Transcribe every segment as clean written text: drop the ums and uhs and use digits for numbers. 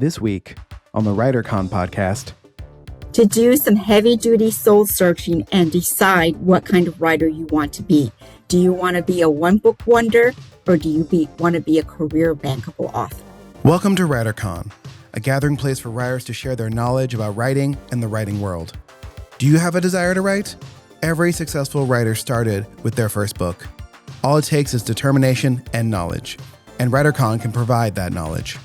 This week on the WriterCon podcast. To do some heavy-duty soul searching and decide what kind of writer you want to be. Do you want to be a one-book wonder, or do you want to be a career bankable author? Welcome to WriterCon, a gathering place for writers to share their knowledge about writing and the writing world. Do you have a desire to write? Every successful writer started with their first book. All it takes is determination and knowledge, and WriterCon can provide that knowledge.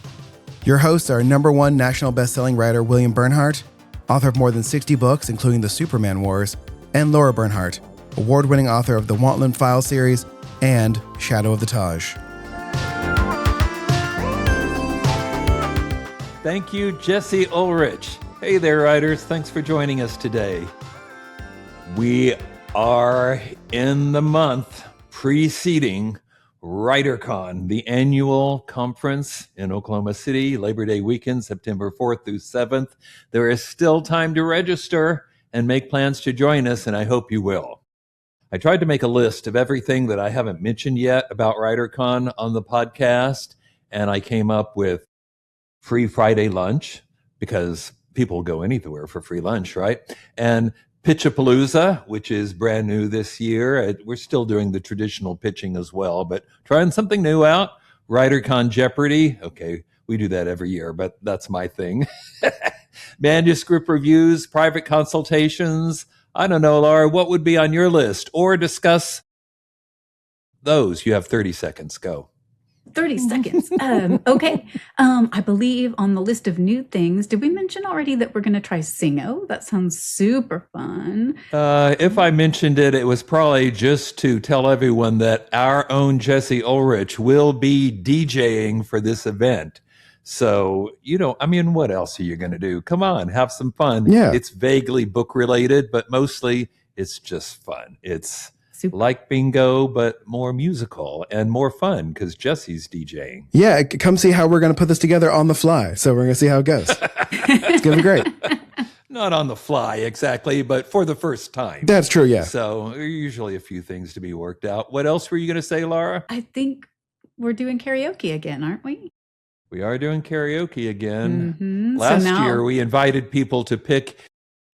Your hosts are #1 national best-selling writer William Bernhardt, author of more than 60 books, including The Superman Wars, and Lara Bernhardt, award-winning author of the Wantland Files series and Shadow of the Taj. Thank you, Jesse Ulrich. Hey there, writers. Thanks for joining us today. We are in the month preceding WriterCon, the annual conference in Oklahoma City, Labor Day weekend, September 4th through 7th. There is still time to register and make plans to join us, and I hope you will. I tried to make a list of everything that I haven't mentioned yet about WriterCon on the podcast, and I came up with free Friday lunch, because people go anywhere for free lunch, right? And Pitchapalooza, which is brand new this year. We're still doing the traditional pitching as well, but trying something new out. WriterCon Jeopardy. Okay, we do that every year, but that's my thing. Manuscript reviews, private consultations. I don't know, Lara, what would be on your list? Or discuss those. You have 30 seconds. Go. 30 seconds. Okay. I believe on the list of new things, did we mention already that we're going to try Singo? That sounds super fun. If I mentioned it, it was probably just to tell everyone that our own Jesse Ulrich will be DJing for this event. So, what else are you going to do? Come on, have some fun. Yeah. It's vaguely book related, but mostly it's just fun. It's like bingo, but more musical and more fun because Jesse's DJing. Yeah, come see how we're going to put this together on the fly. So we're going to see how it goes. It's going to be great. Not on the fly exactly, but for the first time. That's true, yeah. So usually a few things to be worked out. What else were you going to say, Lara? I think we're doing karaoke again, aren't we? We are doing karaoke again. Mm-hmm. Last year, we invited people to pick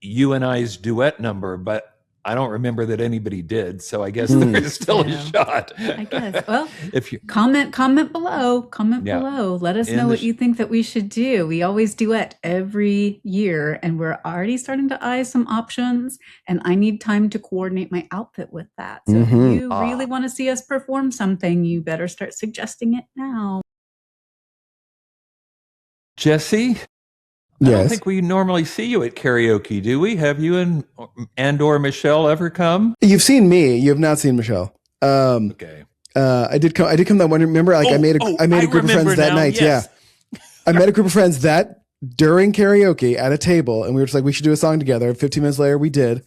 you and I's duet number, but I don't remember that anybody did, so I guess there's still a shot. I guess. Well, if you comment below. Below. Let us know what you think that we should do. We always duet every year, and we're already starting to eye some options, and I need time to coordinate my outfit with that. So if you really want to see us perform something, you better start suggesting it now. Jesse? I don't think we normally see you at karaoke, do we? Have you and or Michelle ever come? You've seen me. You have not seen Michelle. Okay. I did come that one. Remember, I made a group of friends that night. Yes. Yeah. I met a group of friends during karaoke at a table, and we were just like, we should do a song together. 15 minutes later, we did.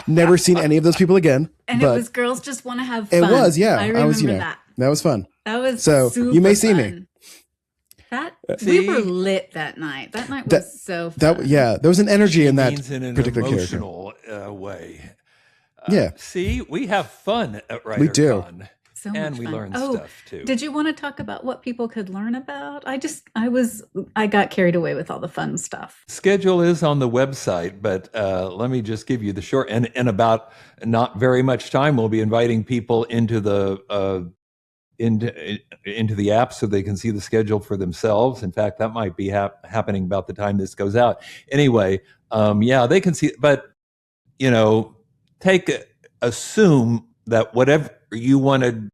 Never seen any of those people again. And it was girls just want to have fun. It was, yeah. I remember that. That was fun. That was so super you may see fun. me. We were lit that night. That night was so fun. There was an energy in that in an particular emotional way. Yeah. See, we have fun at WriterCon. We do. So and much we fun. learn stuff too. Did you want to talk about what people could learn about? I got carried away with all the fun stuff. Schedule is on the website, but let me just give you the short. And in about not very much time, we'll be inviting people into the into the app so they can see the schedule for themselves. In fact, that might be happening about the time this goes out. Anyway, they can see, but assume that whatever you wanted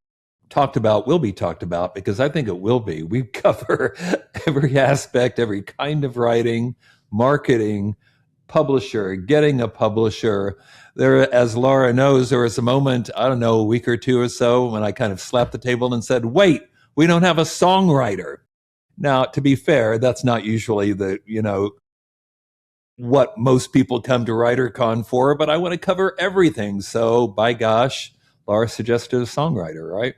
talked about will be talked about, because I think it will be. We cover every aspect, every kind of writing, marketing, publisher, getting a publisher. There, as Lara knows, there was a moment, I don't know, a week or two or so, when I kind of slapped the table and said, wait, we don't have a songwriter. Now, to be fair, that's not usually what most people come to WriterCon for, but I want to cover everything. So, by gosh, Lara suggested a songwriter, right?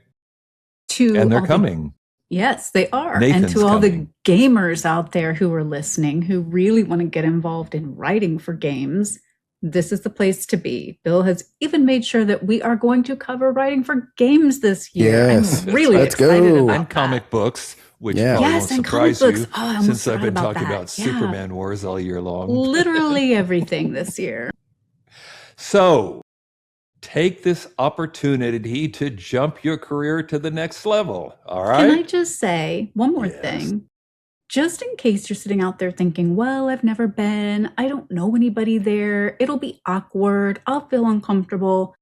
And they're coming. Yes, they are. Nathan's and to all coming. the gamers out there who are listening, who really want to get involved in writing for games, this is the place to be. Bill has even made sure that we are going to cover writing for games this year. Yes, I'm really let's excited go. about And comic books, which probably won't and surprise comic you books. Oh, since I've been about talking that. about Superman wars all year long. Literally everything this year. So take this opportunity to jump your career to the next level. All right. Can I just say one more thing? Just in case you're sitting out there thinking, well, I've never been, I don't know anybody there, it'll be awkward, I'll feel uncomfortable.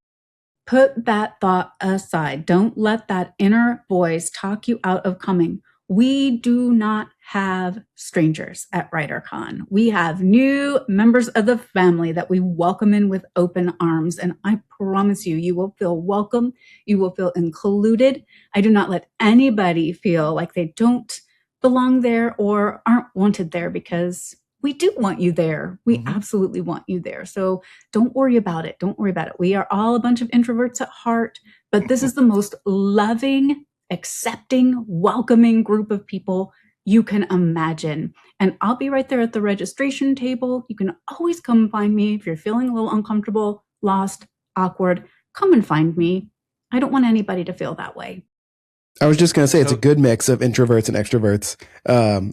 Put that thought aside. Don't let that inner voice talk you out of coming. We do not have strangers at WriterCon. We have new members of the family that we welcome in with open arms. And I promise you, you will feel welcome. You will feel included. I do not let anybody feel like they don't belong there or aren't wanted there, because we do want you there. We absolutely want you there. So don't worry about it. Don't worry about it. We are all a bunch of introverts at heart, but this is the most loving, accepting, welcoming group of people you can imagine. And I'll be right there at the registration table. You can always come find me if you're feeling a little uncomfortable, lost, awkward. Come and find me. I don't want anybody to feel that way. I was just going to say it's a good mix of introverts and extroverts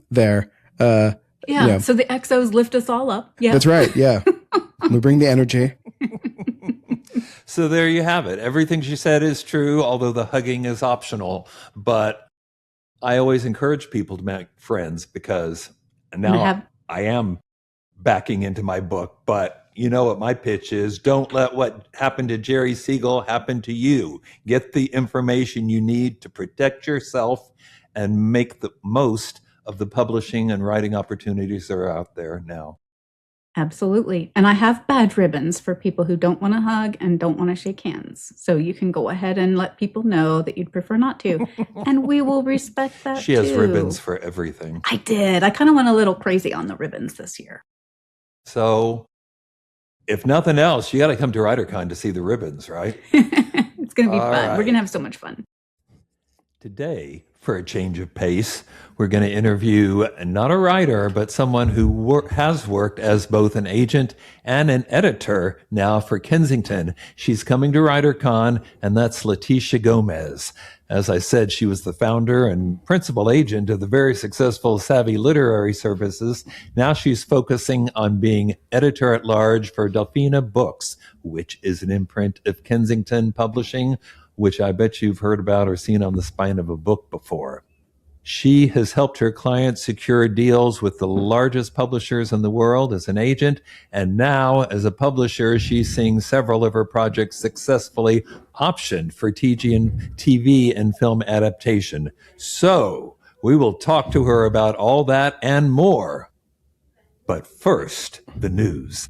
there. So the exos lift us all up. Yeah, that's right. Yeah. We bring the energy. So there you have it. Everything she said is true, although the hugging is optional. But I always encourage people to make friends, because now I am backing into my book. But you know what my pitch is. Don't let what happened to Jerry Siegel happen to you. Get the information you need to protect yourself and make the most of the publishing and writing opportunities that are out there now. Absolutely. And I have badge ribbons for people who don't want to hug and don't want to shake hands. So you can go ahead and let people know that you'd prefer not to. And we will respect that She has ribbons for everything. I did. I kind of went a little crazy on the ribbons this year. So if nothing else, you got to come to WriterCon to see the ribbons, right? It's going to be fun. Right. We're going to have so much fun. Today, for a change of pace, we're going to interview not a writer, but someone who has worked as both an agent and an editor now for Kensington. She's coming to WriterCon, and that's Leticia Gomez. As I said, she was the founder and principal agent of the very successful Savvy Literary Services. Now she's focusing on being editor-at-large for Dafina Books, which is an imprint of Kensington Publishing, which I bet you've heard about or seen on the spine of a book before. She has helped her clients secure deals with the largest publishers in the world as an agent, and now as a publisher, she's seeing several of her projects successfully optioned for TV and film adaptation. So we will talk to her about all that and more. But first, the news.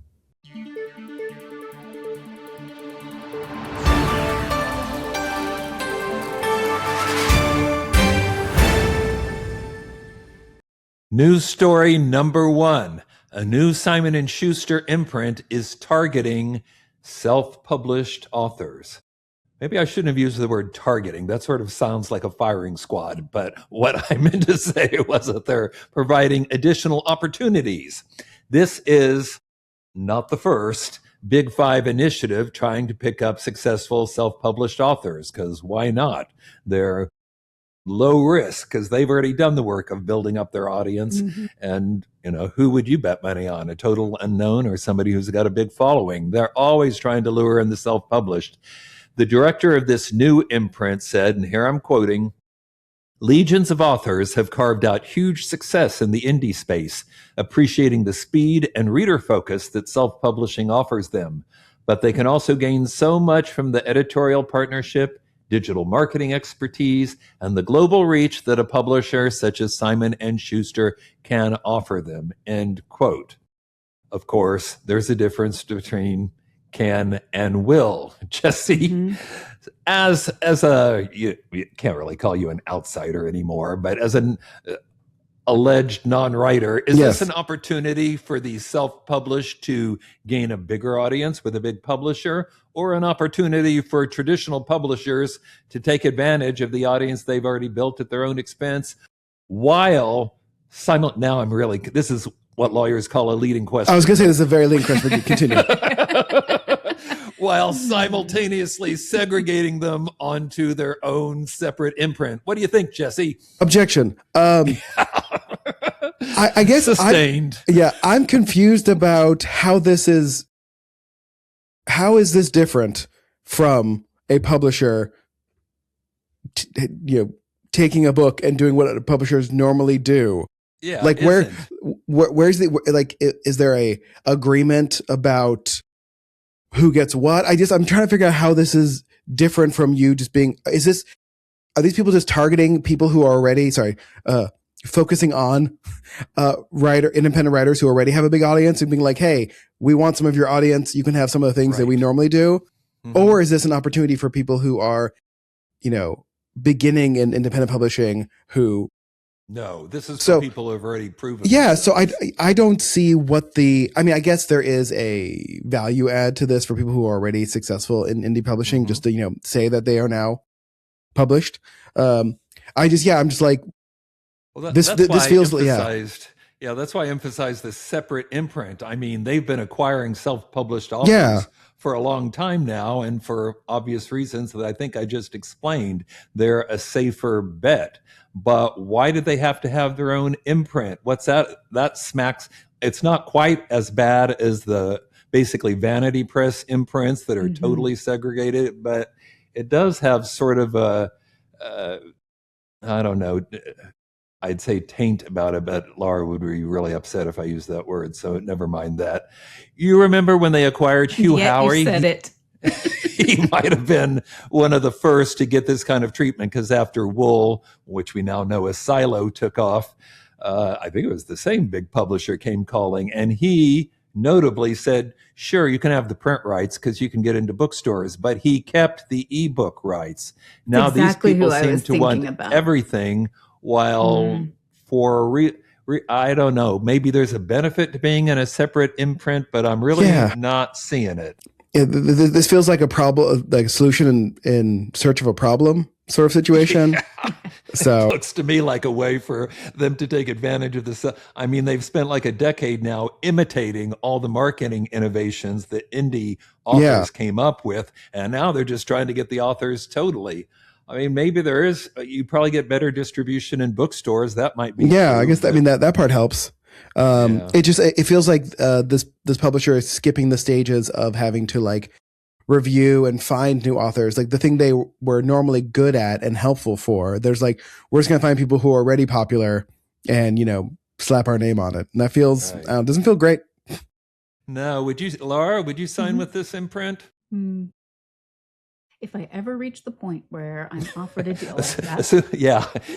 News story number one. A new Simon & Schuster imprint is targeting self-published authors. Maybe I shouldn't have used the word targeting. That sort of sounds like a firing squad. But what I meant to say was that they're providing additional opportunities. This is not the first Big Five initiative trying to pick up successful self-published authors, because why not? They're low risk because they've already done the work of building up their audience. And, who would you bet money on? A total unknown or somebody who's got a big following? They're always trying to lure in the self-published. The director of this new imprint said, and here I'm quoting, "Legions of authors have carved out huge success in the indie space, appreciating the speed and reader focus that self-publishing offers them. But they can also gain so much from the editorial partnership, digital marketing expertise, and the global reach that a publisher such as Simon & Schuster can offer them," end quote. Of course, there's a difference between can and will. Jesse, as you can't really call you an outsider anymore, but as an alleged non-writer, is this an opportunity for the self-published to gain a bigger audience with a big publisher, or an opportunity for traditional publishers to take advantage of the audience they've already built at their own expense, while this is what lawyers call a leading question. I was going to say this is a very leading question, but continue. while simultaneously segregating them onto their own separate imprint. What do you think, Jesse? Objection. I guess sustained. I'm confused about how is this different from a publisher, taking a book and doing what publishers normally do? Yeah. Like where's is there a agreement about who gets what? I'm trying to figure out how this is different from you just being, are these people just targeting people who are already, focusing on independent writers who already have a big audience and being like, hey, we want some of your audience. You can have some of the things that we normally do. Mm-hmm. Or is this an opportunity for people who are, beginning in independent publishing who... No, this is for people who have already proven. Yeah, so I don't see I guess there is a value add to this for people who are already successful in indie publishing, just to, say that they are now published. I'm just like, well, this feels that's why I emphasize the separate imprint. I mean, they've been acquiring self-published authors for a long time now, and for obvious reasons that I think I just explained, they're a safer bet. But why do they have to have their own imprint? What's that? That smacks. It's not quite as bad as the basically vanity press imprints that are totally segregated, but it does have sort of a, I don't know, I'd say taint about it, but Lara would be really upset if I used that word, so never mind that. You remember when they acquired Hugh Howey? You said it. He might have been one of the first to get this kind of treatment, because after Wool, which we now know as Silo, took off, I think it was the same big publisher came calling, and he notably said, sure, you can have the print rights because you can get into bookstores, but he kept the ebook rights. Now these people seem to want everything, while for I don't know, maybe there's a benefit to being in a separate imprint, but I'm really not seeing it. Yeah, this feels like a problem, like a solution in search of a problem sort of situation. So it looks to me like a way for them to take advantage of this. I mean, they've spent like a decade now imitating all the marketing innovations that indie authors came up with, and now they're just trying to get the authors totally. I mean, maybe you probably get better distribution in bookstores. That might be. Yeah, true, I guess that part helps. It feels like this publisher is skipping the stages of having to like review and find new authors, like the thing they were normally good at and helpful for. There's like, we're just gonna find people who are already popular and slap our name on it, and that feels doesn't feel great. No, Lara, would you sign with this imprint? If I ever reach the point where I'm offered a deal like that.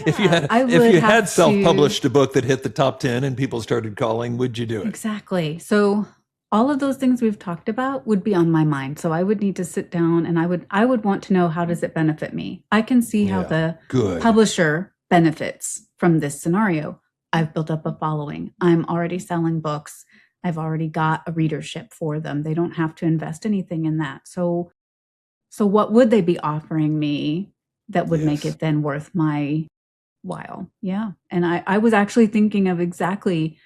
If you had self-published a book that hit the top 10 and people started calling, would you do it? Exactly. So all of those things we've talked about would be on my mind. So I would need to sit down and I would want to know, how does it benefit me? I can see how the publisher benefits from this scenario. I've built up a following. I'm already selling books. I've already got a readership for them. They don't have to invest anything in that. So what would they be offering me that would make it then worth my while? Yeah. And I was actually thinking of exactly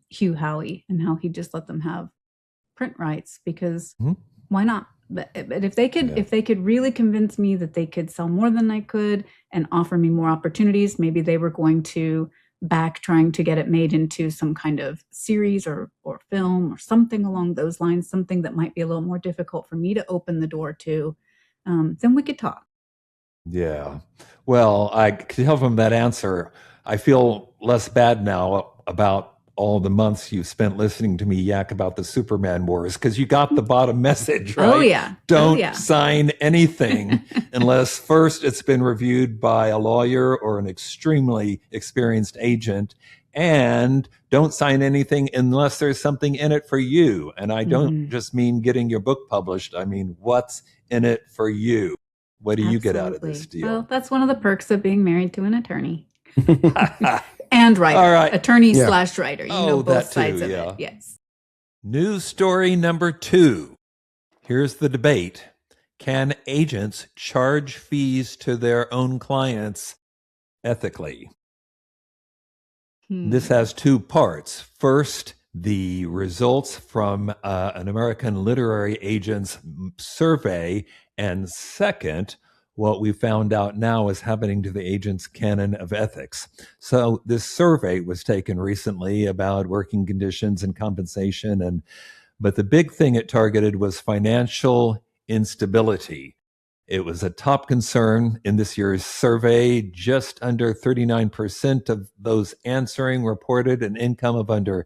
Hugh Howey and how he just let them have print rights, because why not? But if they could really convince me that they could sell more than I could and offer me more opportunities, maybe they were going to back trying to get it made into some kind of series or film or something along those lines, something that might be a little more difficult for me to open the door to, then we could talk. Yeah. Well, I could tell from that answer, I feel less bad now about all the months you spent listening to me yak about the Superman wars, because you got the bottom message, right? Oh, yeah. Don't sign anything unless first it's been reviewed by a lawyer or an extremely experienced agent, and don't sign anything unless there's something in it for you. And I don't just mean getting your book published. I mean, what's in it for you? What do you get out of this deal? Well, that's one of the perks of being married to an attorney. And writer. All right. Attorney / writer. You know both sides of it. Yes. News story number 2. Here's the debate. Can agents charge fees to their own clients ethically? This has 2 parts. First, the results from an American literary agents survey, and second, what we found out now is happening to the agent's canon of ethics. So this survey was taken recently about working conditions and compensation, but the big thing it targeted was financial instability. It was a top concern in this year's survey. Just under 39% of those answering reported an income of under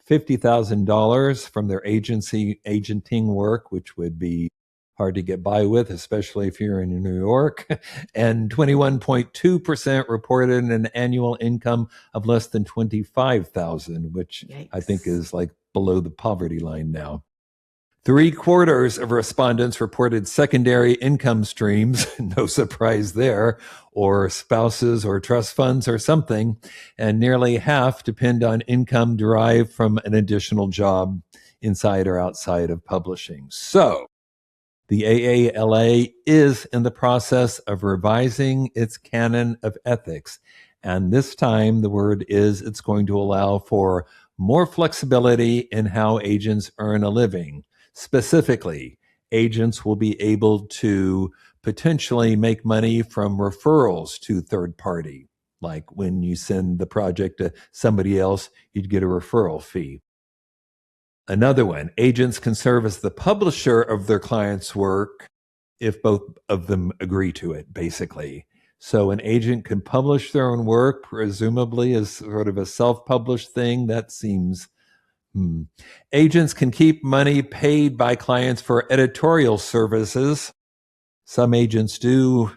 $50,000 from their agenting work, which would be hard to get by with, especially if you're in New York. And 21.2% reported an annual income of less than $25,000, which Yikes. I think is like below the poverty line now. 3/4 of respondents reported secondary income streams, no surprise there, or spouses or trust funds or something, and nearly half depend on income derived from an additional job inside or outside of publishing. So, the AALA is in the process of revising its canon of ethics, and this time the word is it's going to allow for more flexibility in how agents earn a living. Specifically, agents will be able to potentially make money from referrals to third party. Like when you send the project to somebody else, you'd get a referral fee. Another one, agents can serve as the publisher of their client's work if both of them agree to it, basically. So an agent can publish their own work, presumably as sort of a self-published thing. That seems Agents can keep money paid by clients for editorial services. Some agents do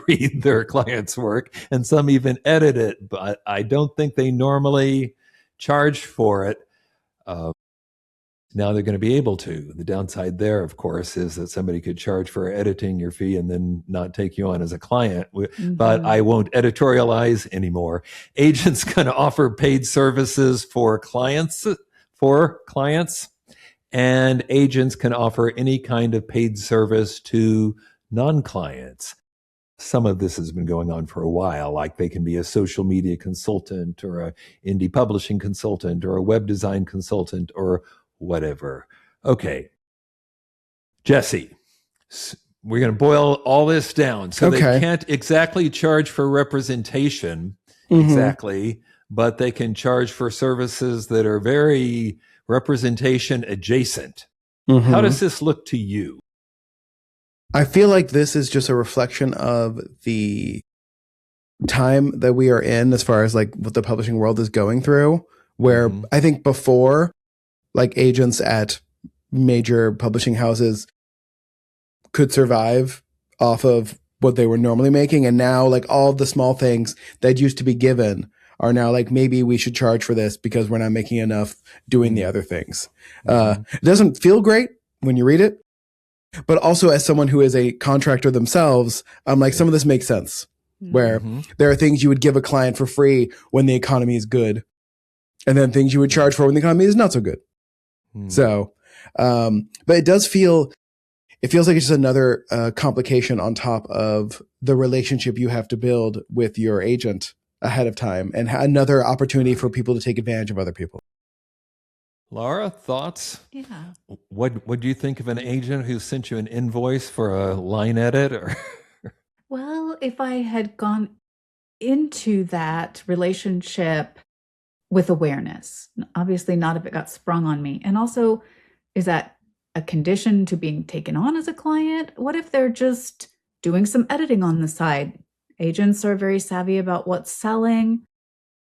read their clients' work, and some even edit it, but I don't think they normally charge for it. Now they're going to be able to. The downside there, of course, is that somebody could charge for editing your fee and then not take you on as a client. But I won't editorialize anymore. Agents can offer paid services for clients, and agents can offer any kind of paid service to non-clients. Some of this has been going on for a while, like they can be a social media consultant or an indie publishing consultant or a web design consultant or whatever. Okay, Jesse, we're going to boil all this down. So they can't exactly charge for representation, exactly, but they can charge for services that are very representation adjacent. How does this look to you? I feel like this is just a reflection of the time that we are in as far as like what the publishing world is going through, where I think before, like agents at major publishing houses could survive off of what they were normally making. And now like all the small things that used to be given are now like, maybe we should charge for this because we're not making enough doing the other things. It doesn't feel great when you read it, but also as someone who is a contractor themselves, I'm like, some of this makes sense where there are things you would give a client for free when the economy is good, and then things you would charge for when the economy is not so good. So, but it does feel, it feels like it's just another complication on top of the relationship you have to build with your agent ahead of time, and another opportunity for people to take advantage of other people. Lara, thoughts? Yeah. What do you think of an agent who sent you an invoice for a line edit? Or Well, if I had gone into that relationship with awareness, obviously not if it got sprung on me. And also, is that a condition to being taken on as a client? What if they're just doing some editing on the side? Agents are very savvy about what's selling,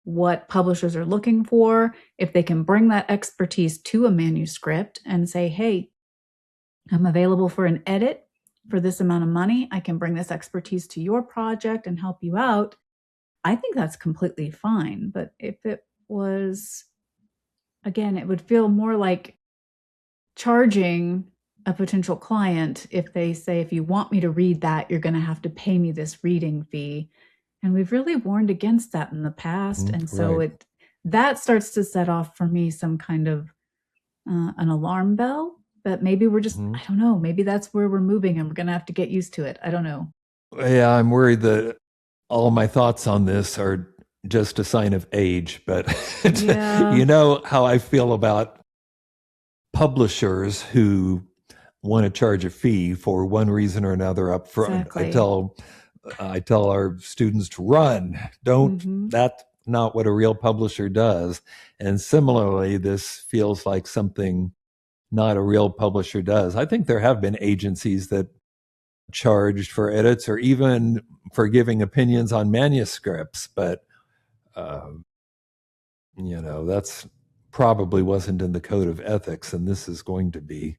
what publishers are looking for. If they can bring that expertise to a manuscript and say, hey, I'm available for an edit for this amount of money, I can bring this expertise to your project and help you out, I think that's completely fine. But if it was, again, it would feel more like charging a potential client if they say, if you want me to read that, you're going to have to pay me this reading fee. And we've really warned against that in the past. And so that starts to set off for me some kind of an alarm bell. But maybe we're just, I don't know, maybe that's where we're moving and we're going to have to get used to it. I don't know. Yeah, I'm worried that all my thoughts on this are just a sign of age, but Yeah. you know how I feel about publishers who want to charge a fee for one reason or another up front. Exactly. I tell our students to run. That's not what a real publisher does. And similarly, this feels like something not a real publisher does. I think there have been agencies that charged for edits or even for giving opinions on manuscripts, but that's probably wasn't in the code of ethics, and this is going to be.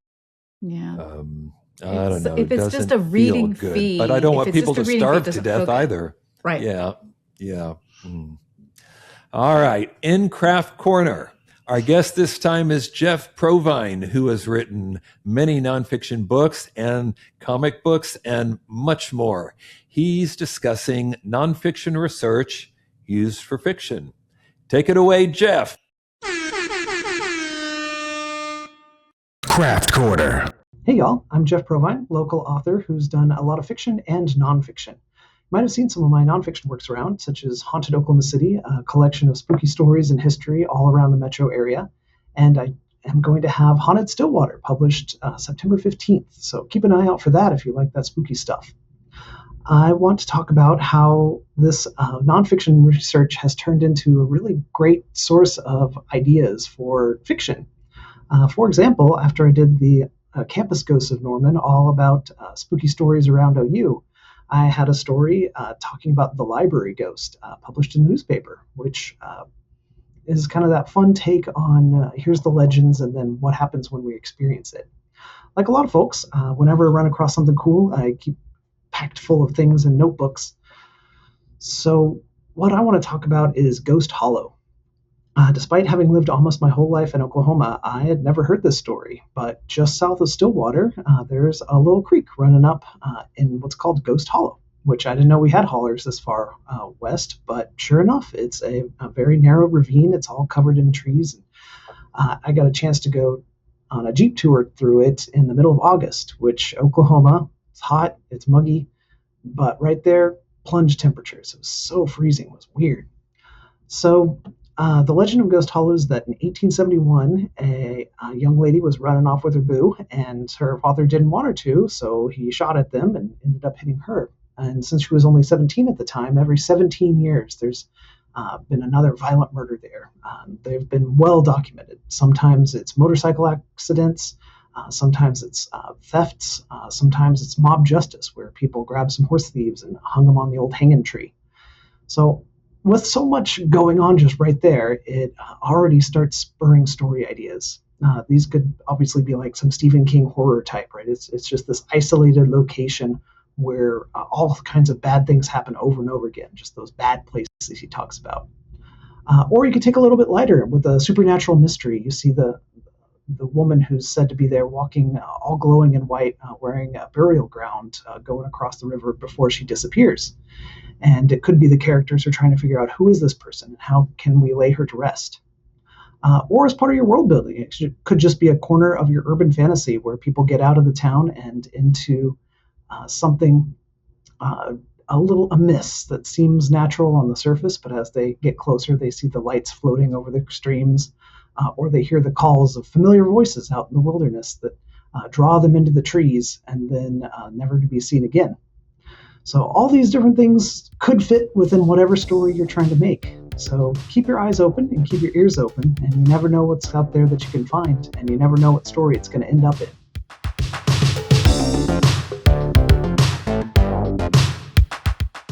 Yeah. I don't know. If it's just a reading fee, but I don't want people to starve to death either. Right. Yeah. All right. In Craft Corner, our guest this time is Jeff Provine, who has written many nonfiction books and comic books and much more. He's discussing nonfiction research used for fiction. Take it away, Jeff. Craft Corner. Hey y'all, I'm Jeff Provine, local author who's done a lot of fiction and nonfiction. You might have seen some of my nonfiction works around, such as Haunted Oklahoma City, a collection of spooky stories and history all around the metro area. And I am going to have Haunted Stillwater published September 15th, so keep an eye out for that if you like that spooky stuff. I want to talk about how this nonfiction research has turned into a really great source of ideas for fiction. For example, after I did the Campus Ghosts of Norman, all about spooky stories around OU, I had a story talking about the library ghost published in the newspaper, which is kind of that fun take on here's the legends and then what happens when we experience it. Like a lot of folks, whenever I run across something cool, I keep packed full of things and notebooks. So what I want to talk about is Ghost Hollow. Despite having lived almost my whole life in Oklahoma, I had never heard this story. But just south of Stillwater, there's a little creek running up in what's called Ghost Hollow, which I didn't know we had hollers this far west. But sure enough, it's a very narrow ravine. It's all covered in trees. I got a chance to go on a Jeep tour through it in the middle of August, which Oklahoma, it's hot, it's muggy, but right there, plunge temperatures. It was so freezing, it was weird. So the legend of Ghost Hollow is that in 1871, a young lady was running off with her boo, and her father didn't want her to, so he shot at them and ended up hitting her. And since she was only 17 at the time, every 17 years there's been another violent murder there. They've been well documented. Sometimes it's motorcycle accidents, sometimes it's thefts, sometimes it's mob justice, where people grabbed some horse thieves and hung them on the old hanging tree. So with so much going on just right there, it already starts spurring story ideas. These could obviously be like some Stephen King horror type, right? It's just this isolated location where all kinds of bad things happen over and over again, just those bad places he talks about. Or you could take a little bit lighter with a supernatural mystery. You see the woman who's said to be there walking all glowing in white, wearing a burial ground, going across the river before she disappears. And it could be the characters are trying to figure out who is this person and how can we lay her to rest. Or as part of your world building, it could just be a corner of your urban fantasy where people get out of the town and into something a little amiss that seems natural on the surface, but as they get closer, they see the lights floating over the streams, or they hear the calls of familiar voices out in the wilderness that draw them into the trees and then never to be seen again. So all these different things could fit within whatever story you're trying to make. So keep your eyes open and keep your ears open, and you never know what's out there that you can find, and you never know what story it's going to end up in.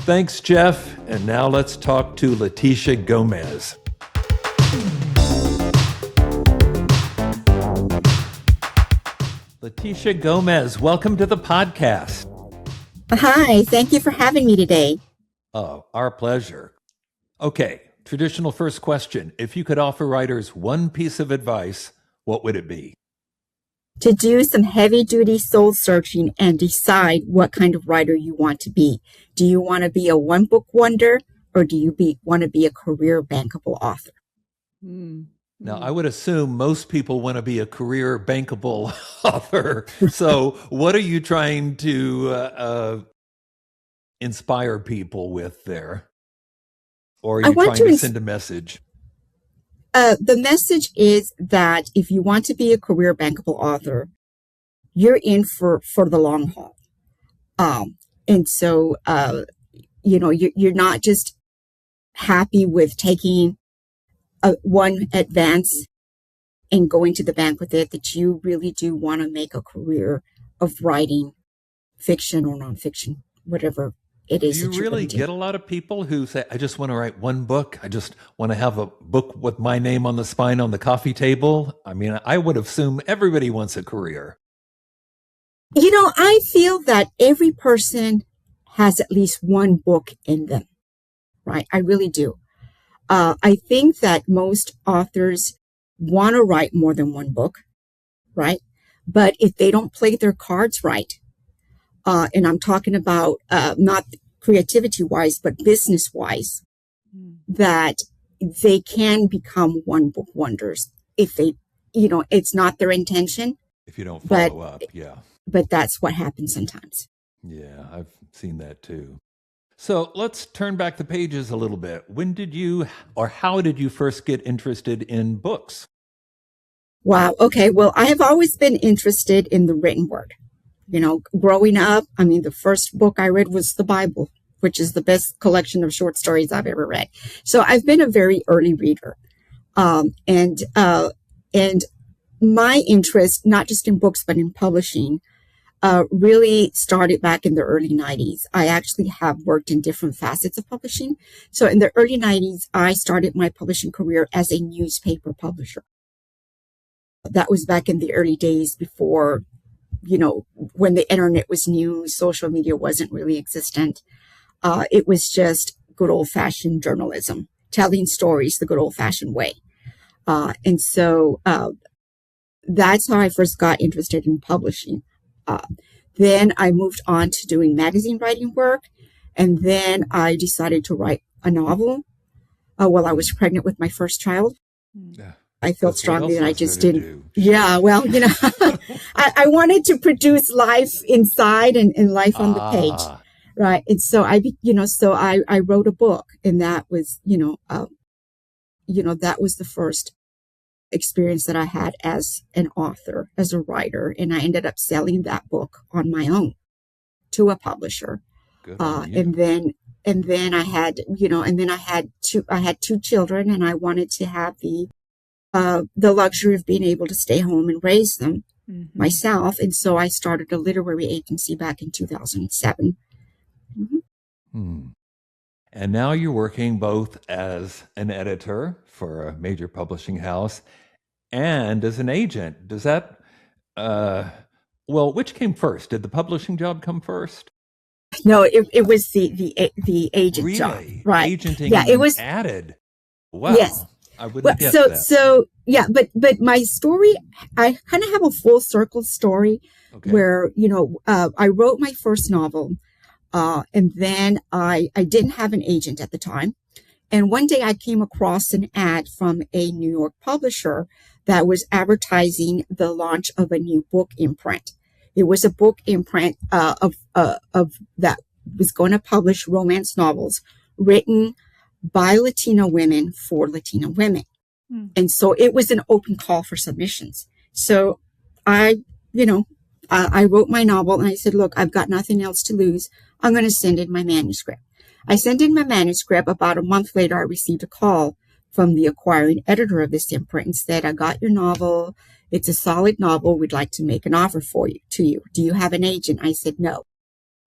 Thanks, Jeff. And now let's talk to Leticia Gomez. Letitia Gomez, welcome to the podcast. Hi, thank you for having me today. Oh, our pleasure. Okay, traditional first question. If you could offer writers one piece of advice, what would it be? To do some heavy-duty soul searching and decide what kind of writer you want to be. Do you want to be a one-book wonder, or do you want to be a career bankable author? Now, I would assume most people want to be a career bankable author. So what are you trying to inspire people with there? Or are you trying to send a message? The message is that if you want to be a career bankable author, you're in for the long haul. And so, you're not just happy with taking one advance and going to the bank with it, that you really do want to make a career of writing fiction or nonfiction, whatever it is. Do you really get a lot of people who say, I just want to write one book. I just want to have a book with my name on the spine on the coffee table? I mean, I would assume everybody wants a career. I feel that every person has at least one book in them, right? I really do. I think that most authors want to write more than one book, right? But if they don't play their cards right, and I'm talking about not creativity-wise, but business-wise, that they can become one-book wonders if they, it's not their intention. If you don't follow up, yeah. But that's what happens sometimes. Yeah, I've seen that too. So let's turn back the pages a little bit. When did you, or how did you first get interested in books? Wow. Okay. Well, I have always been interested in the written word. Growing up, the first book I read was the Bible, which is the best collection of short stories I've ever read. So I've been a very early reader. And my interest, not just in books, but in publishing, really started back in the early 90s. I actually have worked in different facets of publishing. So in the early 90s, I started my publishing career as a newspaper publisher. That was back in the early days before, when the internet was new, social media wasn't really existent. It was just good old-fashioned journalism, telling stories the good old-fashioned way. And so that's how I first got interested in publishing. Then I moved on to doing magazine writing work. And then I decided to write a novel while I was pregnant with my first child. Yeah. I felt strongly that I just didn't. Yeah, well, I wanted to produce life inside and life on the page. Right. And so I wrote a book, and that was, that was the first experience that I had as an author, as a writer. And I ended up selling that book on my own to a publisher. Good on you. And then I had, I had two children, and I wanted to have the luxury of being able to stay home and raise them myself. And so I started a literary agency back in 2007. And now you're working both as an editor for a major publishing house and as an agent. Does that, which came first? Did the publishing job come first? No, it was the agent job. Right. Agenting, yeah, it was added. Wow. Yes. I wouldn't guess that. So yeah, but my story, I kind of have a full circle story where, I wrote my first novel. And then I didn't have an agent at the time. And one day I came across an ad from a New York publisher that was advertising the launch of a new book imprint. It was a book imprint of that was going to publish romance novels written by Latina women for Latina women. And so it was an open call for submissions. So I wrote my novel and I said, look, I've got nothing else to lose. I'm going to send in my manuscript. I sent in my manuscript. About a month later, I received a call from the acquiring editor of this imprint and said, I got your novel. It's a solid novel. We'd like to make an offer to you. Do you have an agent? I said, no.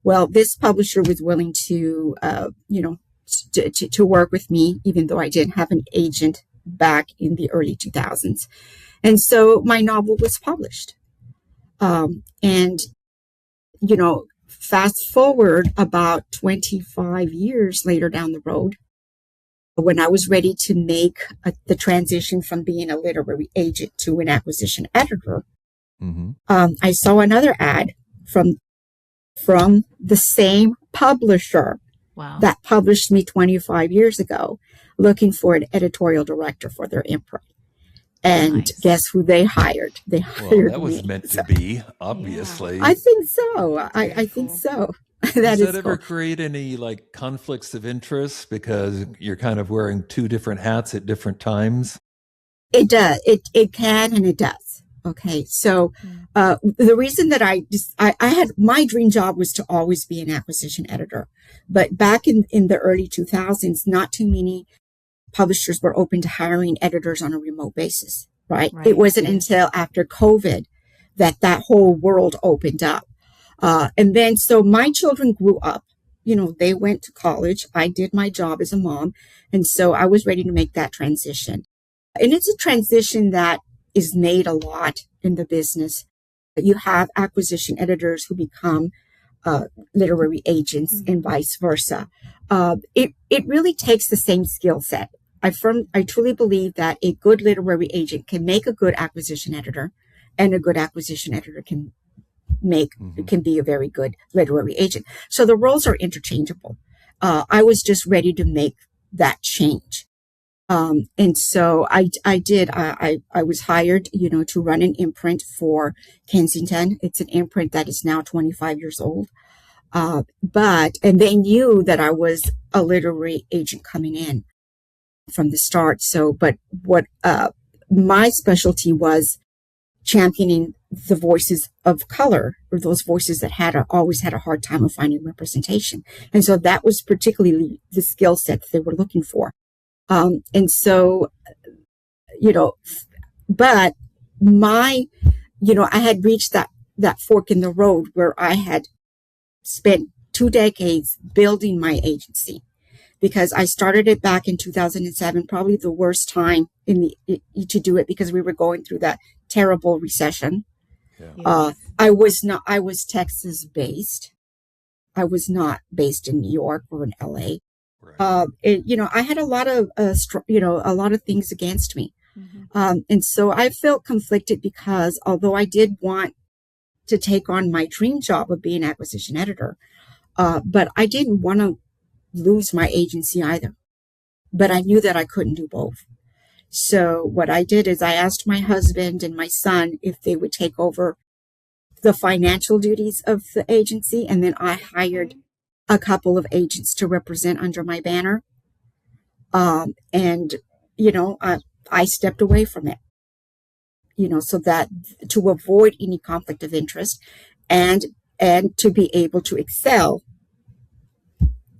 Well, this publisher was willing to, to work with me, even though I didn't have an agent back in the early 2000s. And so my novel was published. Fast forward about 25 years later down the road, when I was ready to make the transition from being a literary agent to an acquisition editor, I saw another ad from the same publisher that published me 25 years ago, looking for an editorial director for their imprint. And guess who they hired? They hired that was me. meant to be, obviously. I think so. I think so. Does that is ever cool. create any like conflicts of interest because you're kind of wearing two different hats at different times? It does. It can and it does. Okay. So the reason that I had my dream job was to always be an acquisition editor. But back in the early 2000s, not too many publishers were open to hiring editors on a remote basis, right? It wasn't until after COVID that whole world opened up. And then, so my children grew up, they went to college. I did my job as a mom. And so I was ready to make that transition. And it's a transition that is made a lot in the business. You have acquisition editors who become literary agents and vice versa. It really takes the same skill set. I truly believe that a good literary agent can make a good acquisition editor, and a good acquisition editor can be a very good literary agent. So the roles are interchangeable. I was just ready to make that change. And so I did. I was hired, to run an imprint for Kensington. It's an imprint that is now 25 years old. And they knew that I was a literary agent coming in from the start. So, but what my specialty was championing the voices of color, or those voices that always had a hard time of finding representation. And so that was particularly the skill set that they were looking for. And so, but I had reached that fork in the road where I had spent 2 decades building my agency, because I started it back in 2007, probably the worst time to do it, because we were going through that terrible recession. Yeah. I was Texas based. I was not based in New York or in LA. Right. I had a lot of things against me. Mm-hmm. And so I felt conflicted, because although I did want to take on my dream job of being an acquisition editor, but I didn't want to lose my agency either. But I knew that I couldn't do both. So what I did is I asked my husband and my son if they would take over the financial duties of the agency, and then I hired a couple of agents to represent under my banner. I stepped away from it, so that to avoid any conflict of interest and to be able to excel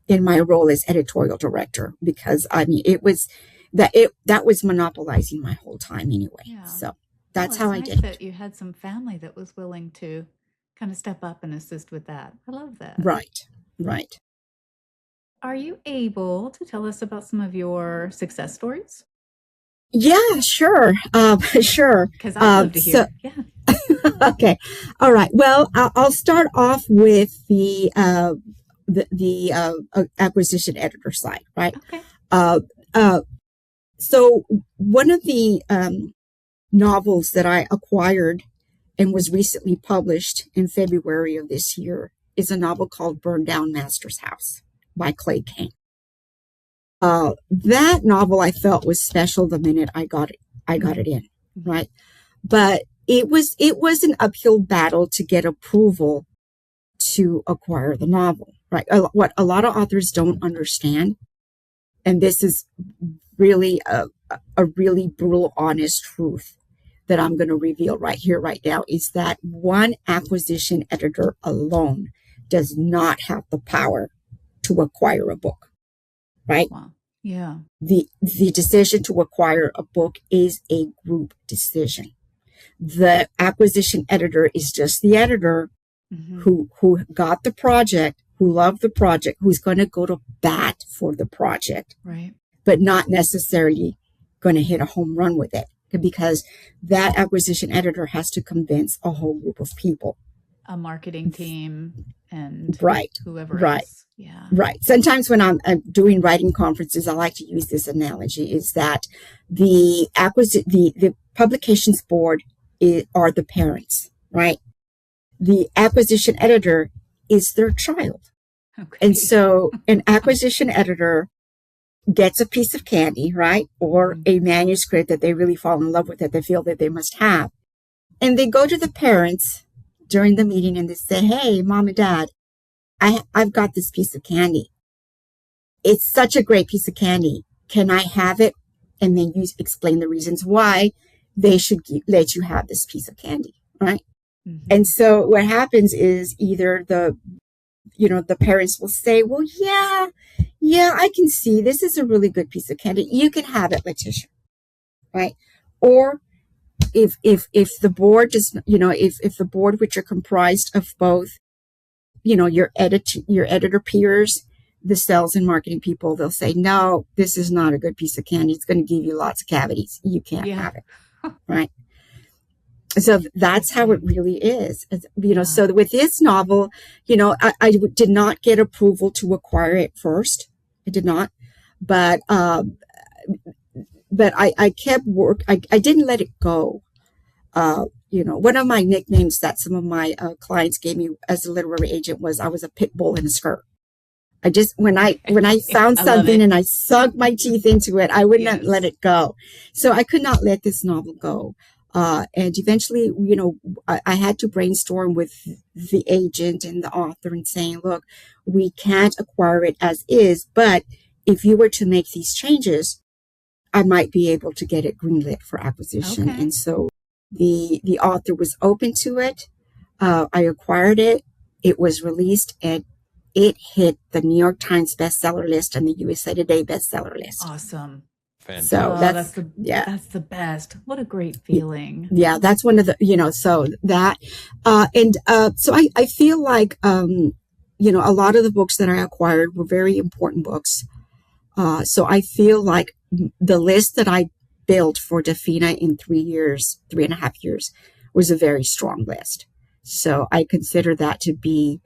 in my role as editorial director, because that was monopolizing my whole time anyway. Yeah. So that's how I did it. That you had some family that was willing to kind of step up and assist with that. I love that. Right. Are you able to tell us about some of your success stories? Yeah, sure. Sure. Because I'd love to hear. Okay. All right. Well, I'll start off with the acquisition editor side, right? Okay. So one of the novels that I acquired and was recently published in February of this year is a novel called Burned Down Master's House by Clay Kane. That novel I felt was special the minute I got it in, right? But it was an uphill battle to get approval to acquire the novel, right? What a lot of authors don't understand, and this is really a really brutal, honest truth that I'm going to reveal right here, right now, is that one acquisition editor alone does not have the power to acquire a book, right? Wow. Yeah. The decision to acquire a book is a group decision. The acquisition editor is just the editor who got the project, who loved the project, who's going to go to bat for the project, right? But not necessarily going to hit a home run with it, because that acquisition editor has to convince a whole group of people, a marketing team and whoever else. Yeah. Right. Sometimes when I'm doing writing conferences, I like to use this analogy, is that the publications board are the parents, right? The acquisition editor is their child. Okay. And so an acquisition editor gets a piece of candy, right? Or a manuscript that they really fall in love with, that they feel that they must have. And they go to the parents during the meeting and they say, hey, mom and dad, I've got this piece of candy. It's such a great piece of candy. Can I have it? And then you explain the reasons why they should let you have this piece of candy, right? Mm-hmm. And so what happens is either the parents will say, well, yeah, I can see this is a really good piece of candy. You can have it, Letitia, right? Or if the board does, if the board, which are comprised of both, your editor peers, the sales and marketing people, they'll say, no, this is not a good piece of candy. It's going to give you lots of cavities. You can't have it, right? So that's how it really is. So with this novel, I did not get approval to acquire it first. I did not, but I kept work. I didn't let it go. One of my nicknames that some of my clients gave me as a literary agent was I was a pit bull in a skirt. I just, when I found something and I sunk my teeth into it, I would not let it go. So I could not let this novel go. And eventually, I had to brainstorm with the agent and the author and saying, look, we can't acquire it as is, but if you were to make these changes, I might be able to get it greenlit for acquisition. Okay. And so the author was open to it. I acquired it. It was released, and it hit the New York Times bestseller list and the USA Today bestseller list. Awesome. Fantastic. So that's the best. What a great feeling. Yeah, that's one of the, so that, so I feel like, a lot of the books that I acquired were very important books. So I feel like the list that I built for Dafina in 3.5 years, was a very strong list. So I consider that to be,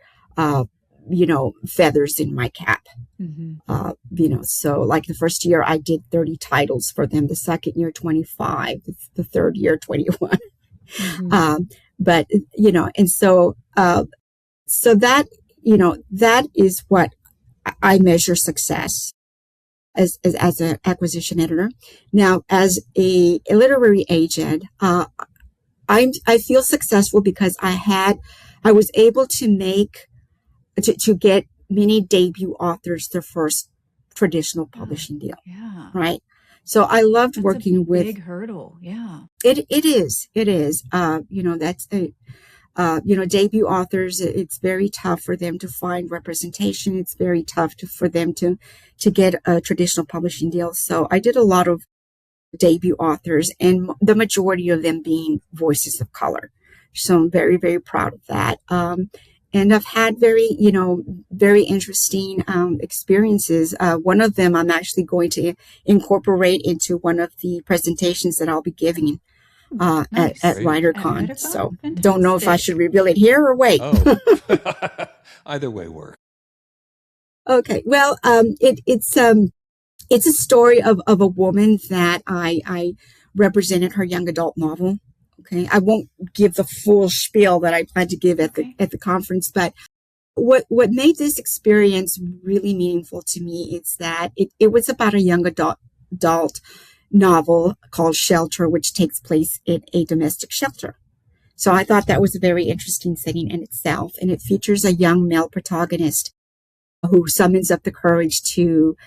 feathers in my cap. Mm-hmm. So like the first year I did 30 titles for them, the second year, 25, the third year, 21. Mm-hmm. And so that, that is what I measure success as an acquisition editor. Now, as a literary agent, I feel successful because I was able to get many debut authors their first traditional publishing deal. Yeah. Right. So I loved working with big hurdle. Yeah. It is. That's debut authors. It's very tough for them to find representation. It's very tough for them to get a traditional publishing deal. So I did a lot of debut authors, and the majority of them being voices of color. So I'm very, very proud of that. And I've had very interesting experiences. One of them I'm actually going to incorporate into one of the presentations that I'll be giving at WriterCon. So fantastic. Don't know if I should reveal it here or wait. Oh. Either way works. Okay. Well, it's a story of a woman that I represented her young adult novel. Okay, I won't give the full spiel that I plan to give at the conference, but what made this experience really meaningful to me is that it was about a young adult novel called Shelter, which takes place in a domestic shelter. So I thought that was a very interesting setting in itself, and it features a young male protagonist who summons up the courage to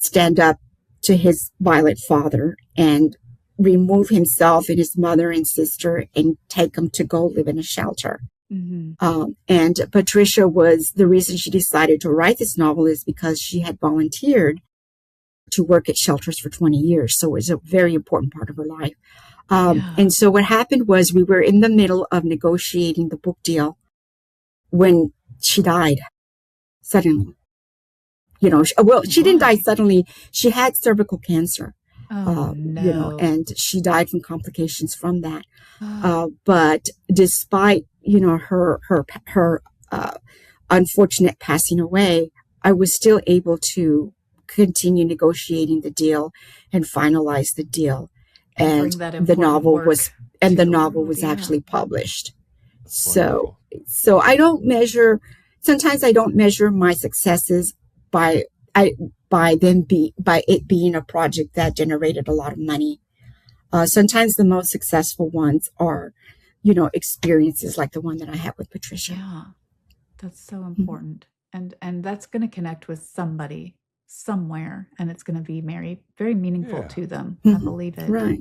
stand up to his violent father and remove himself and his mother and sister and take them to go live in a shelter. Mm-hmm. And Patricia was the reason she decided to write this novel is because she had volunteered to work at shelters for 20 years. So it was a very important part of her life. And so what happened was we were in the middle of negotiating the book deal when she died suddenly. She didn't die suddenly. She had cervical cancer. Oh, no. And she died from complications from that. But despite, her unfortunate passing away, I was still able to continue negotiating the deal and finalize the deal. And the novel was actually published. So I don't measure, sometimes I don't measure my successes by it being a project that generated a lot of money. Sometimes the most successful ones are, experiences like the one that I had with Patricia. Yeah, That's so important. And that's going to connect with somebody somewhere, and it's going to be very meaningful to them. I believe it. Right.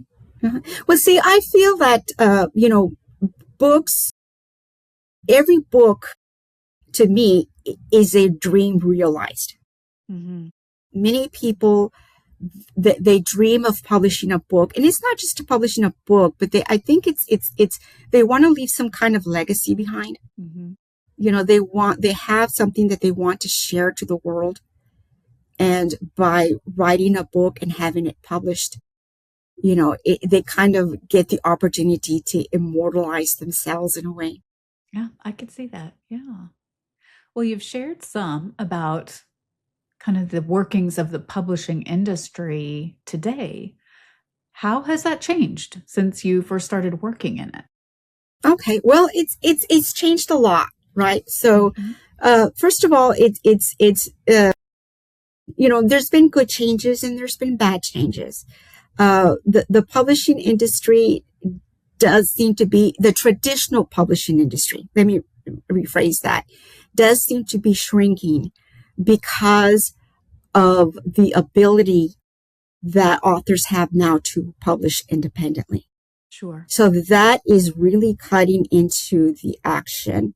Well, see, I feel that, books, every book to me is a dream realized. Many people, they dream of publishing a book, and it's not just to publishing a book, but I think they want to leave some kind of legacy behind. They have something that they want to share to the world. And by writing a book and having it published, they kind of get the opportunity to immortalize themselves in a way. Yeah, I could see that. Yeah. Well, you've shared some about kind of the workings of the publishing industry today. How has that changed since you first started working in it? Okay, well, it's changed a lot, right? So, first of all, there's been good changes and there's been bad changes. The publishing industry does seem to be, the traditional publishing industry, let me rephrase that, does seem to be shrinking because of the ability that authors have now to publish independently. Sure. So that is really cutting into the action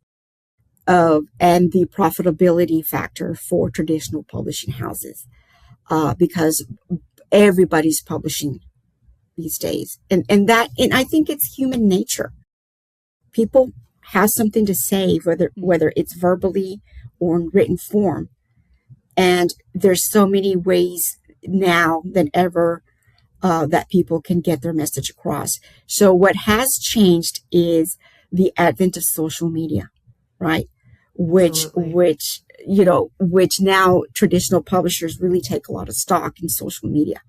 and the profitability factor for traditional publishing houses, because everybody's publishing these days. And I think it's human nature. People have something to say, whether it's verbally or in written form. And there's so many ways now than ever that people can get their message across. So what has changed is the advent of social media, right? Which now traditional publishers really take a lot of stock in social media.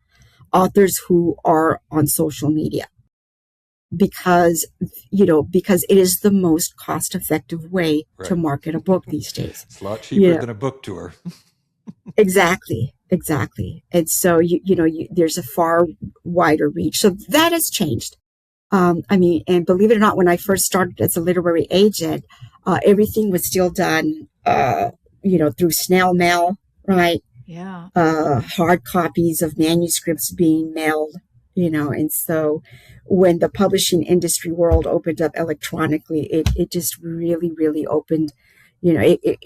Authors who are on social media, because it is the most cost-effective way to market a book these days. It's a lot cheaper than a book tour. Exactly. And so, there's a far wider reach. So that has changed. And believe it or not, when I first started as a literary agent, everything was still done, through snail mail, right? Yeah. Hard copies of manuscripts being mailed, and so when the publishing industry world opened up electronically, it just really, really opened, it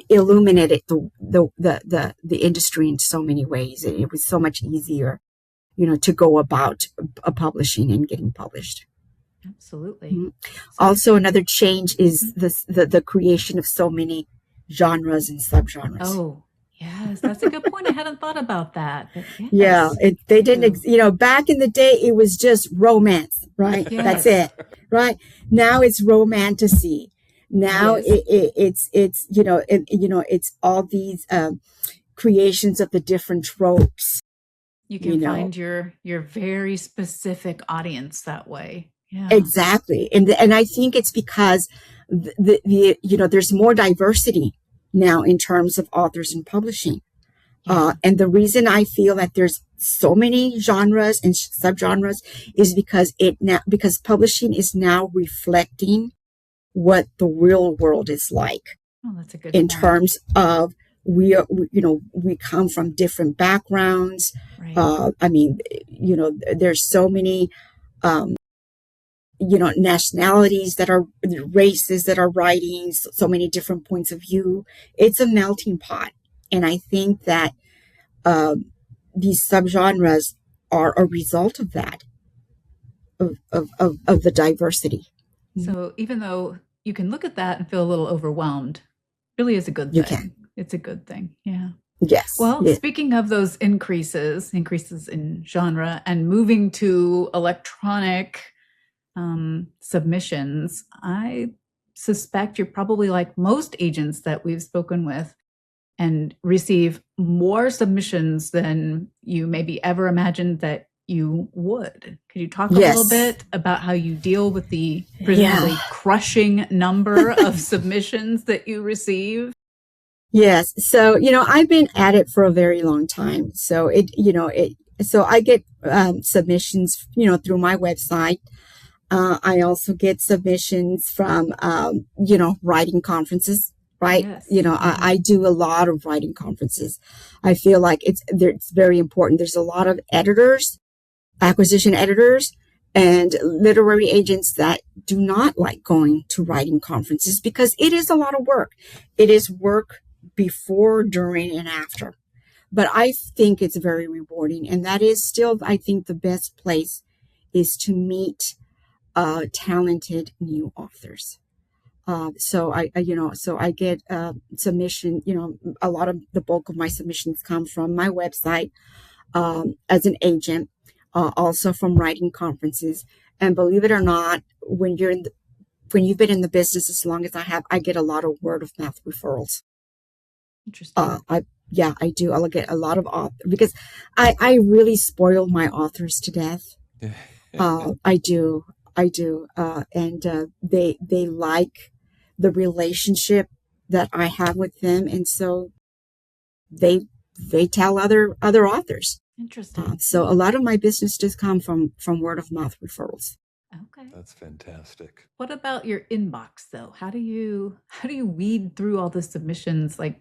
illuminated the industry in so many ways. It was so much easier, to go about publishing and getting published. Absolutely. Mm-hmm. Also, another change is the creation of so many genres and subgenres. Oh, yes, that's a good point. I hadn't thought about that. Yes. Yeah, they didn't. Back in the day, it was just romance, right? Yes. That's it, right? Now it's romantasy. Now it's all these creations of the different tropes. You can find your very specific audience that way. Yeah. Exactly. And I think it's because there's more diversity now in terms of authors in publishing. Yeah. And the reason I feel that there's so many genres and subgenres is because publishing is now reflecting what the real world is like. Oh, that's a good in point. Terms of we come from different backgrounds. Right. There's so many, nationalities races that are writing, so many different points of view. It's a melting pot. And I think that these subgenres are a result of that, of the diversity. So even though you can look at that and feel a little overwhelmed, it really is a good thing. You can. It's a good thing. Yeah. Yes. Well, yes. Speaking of those increases in genre and moving to electronic submissions, I suspect you're probably like most agents that we've spoken with and receive more submissions than you maybe ever imagined that you would. Could you talk a little bit about how you deal with the presumably crushing number of submissions that you receive? Yes. So, I've been at it for a very long time. So so I get submissions, through my website. I also get submissions from, writing conferences, right? Yes. I do a lot of writing conferences. I feel like it's very important. There's a lot of editors, acquisition editors, and literary agents that do not like going to writing conferences because it is a lot of work. It is work before, during, and after. But I think it's very rewarding. And that is still, I think, the best place is to meet talented new authors. So I get submission, a lot of the bulk of my submissions come from my website as an agent, also from writing conferences. And believe it or not, when you've been in the business as long as I have, I get a lot of word of mouth referrals. Interesting. I do. I'll get a lot of authors because I really spoil my authors to death. I do. And they like the relationship that I have with them, and so they tell other authors. Interesting. So a lot of my business does come from word of mouth referrals. Okay. That's fantastic. What about your inbox though? How do you weed through all the submissions? Like,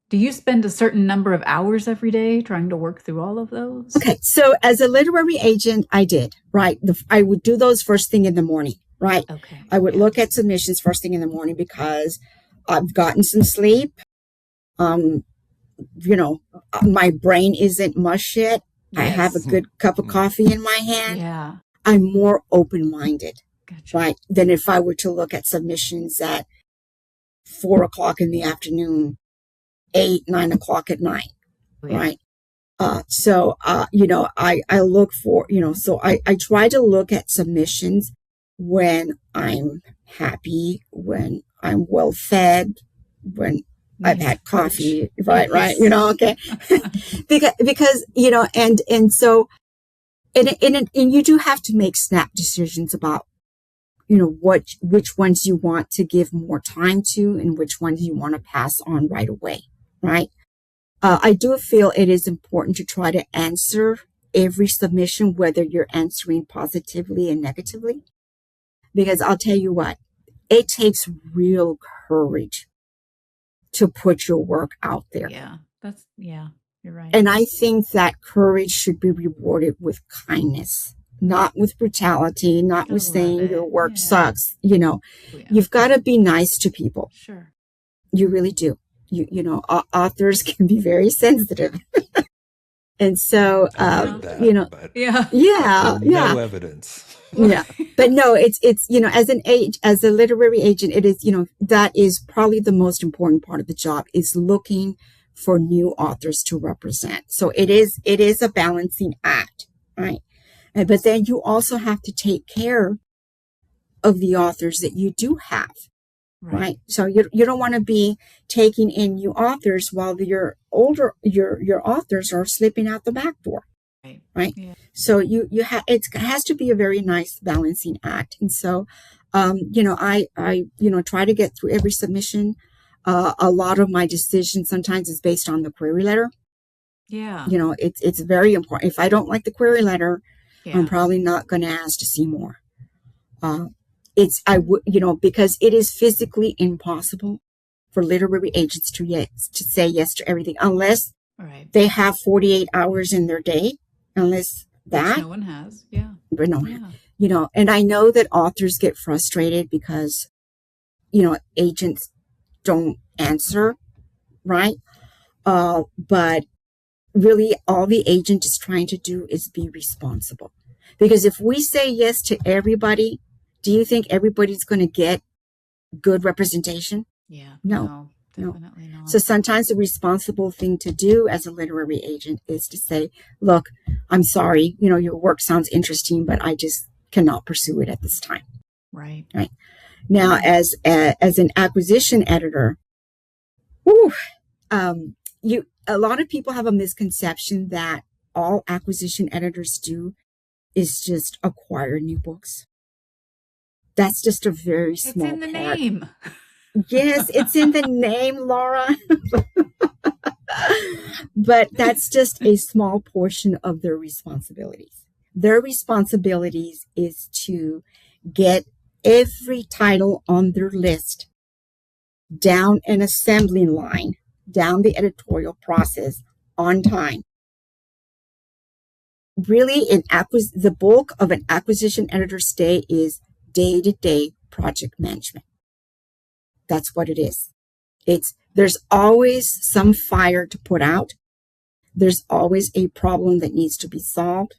do you spend a certain number of hours every day trying to work through all of those? Okay. So as a literary agent, I did, right? I would do those first thing in the morning, right? Okay. I would look at submissions first thing in the morning because I've gotten some sleep. My brain isn't mush yet. Yes. I have a good cup of coffee in my hand. Yeah. I'm more open-minded, Gotcha. right? Than if I were to look at submissions at 4:00 in the afternoon, 8-9 o'clock at night, Yeah. right? So I look for, so I try to look at submissions when I'm happy, when I'm well fed, when I've had coffee, right, okay. because, and so, and you do have to make snap decisions about, which ones you want to give more time to and which ones you want to pass on right away, right? I do feel it is important to try to answer every submission, whether you're answering positively and negatively, because I'll tell you what, it takes real courage to put your work out there. Yeah, you're right. And I think that courage should be rewarded with kindness, not with brutality, not with saying your work sucks. You've got to be nice to people. Sure. You really do. Authors can be very sensitive. And so, No evidence. Yeah. But no, it's, as a literary agent, it is, that is probably the most important part of the job is looking for new authors to represent. So it is a balancing act, right? But then you also have to take care of the authors that you do have. Right. So you don't want to be taking in new authors while your authors are slipping out the back door. Right. Yeah. So it has to be a very nice balancing act. And so, I try to get through every submission. A lot of my decisions sometimes is based on the query letter. Yeah. It's very important. If I don't like the query letter, I'm probably not going to ask to see more. Because it is physically impossible for literary agents to say yes to everything unless they have 48 hours in their day, unless that. Which no one has. Yeah. But no, and I know that authors get frustrated because, agents don't answer, right? But really all the agent is trying to do is be responsible. Because if we say yes to everybody, do you think everybody's going to get good representation? Yeah. No, definitely not. So sometimes the responsible thing to do as a literary agent is to say, look, I'm sorry, your work sounds interesting, but I just cannot pursue it at this time. Right. Now, as an acquisition editor, a lot of people have a misconception that all acquisition editors do is just acquire new books. That's just a very small part. It's in the name. Yes, it's in the name, Laura. But that's just a small portion of their responsibilities. Their responsibilities is to get every title on their list down an assembly line, down the editorial process on time. Really, the bulk of an acquisition editor's day is day-to-day project management. That's what it is. There's always some fire to put out. There's always a problem that needs to be solved.